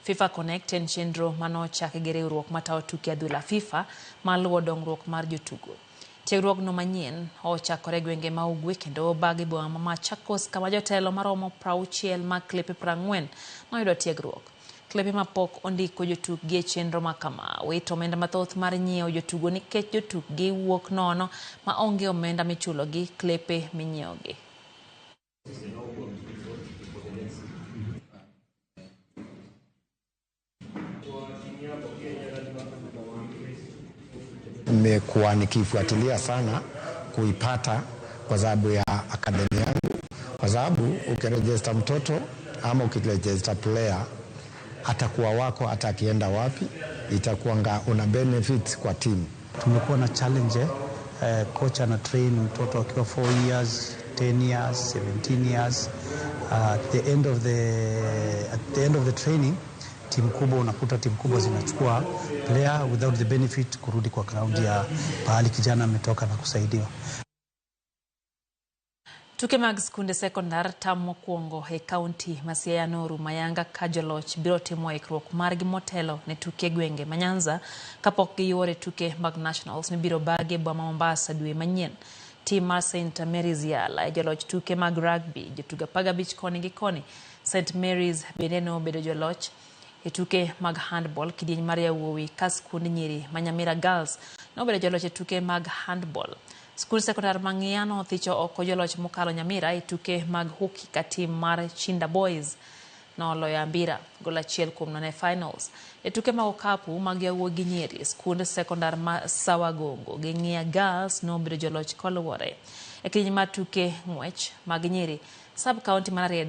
FIFA Connect en chenro manochaki gi riwruok matayo tuke adhula FIFA maluwo dongruok mar jotugo. Tiegruogno manyien ochakore gwenge ma ugwe kendo bagi boma ma Machakos kama jotelo maromo 60 mag klepe 40 noyudo tiegruok. Klepe mapok ondiko jotuggi e chenro ma kama wito omenda mathoth mar nyiewo jotugo nikech jotuggi wuok nono ma onge omenda michulogi klepe minyiewogi. Nimekuwa nikifuatilia sana kuipata kwa sababu ya akademi yangu, kwa sababu ukirejista mtoto ama ukirejista player atakuwa wako hata akienda wapi, itakuwa una benefit kwa team. Tumekuwa na challenge coach ana train mtoto akiwa 4 years, 10 years, 17 years. At the end of the training, timu kubwa unakuta timu kubwa zinachukua player without the benefit kurudi kwa ground ya pahali kijana ametoka na kusaidiwa. Tuke mag skunde sekondar tamo kuongo e kaunti ma Siaya Noru Mayanga ka joloch biro timo ikruok margi motelo ne tuke gwenge ma Nyanza kapok giyuore tuke mag nationals mibiro bagi boma Mombasa dwe manyien. Team mar St Mary's Yala e joloch tuke mag rugby jotugo 15 koni gi koni. St Mary's bende nobedo joloch e tuke mag handball kidieny mar yawuowi ka skund nyiri ma Nyamira Girls nobedo joloch e tuke mag handball. Skul sekondar Mang'iano thicho oko joloch mokalo Nyamira e tuke mag hockey ka team mar Chinda Boys noloyo Ambira gol 1-0 e finals. E tuke mag okapu mag yawuowi gi nyiri skund sekondar ma Sawagongo gi Ng'ia Girls nobedo joloch koluwore. E kidieny mar tuke ng'wech mag nyiri sub county mar Rarieda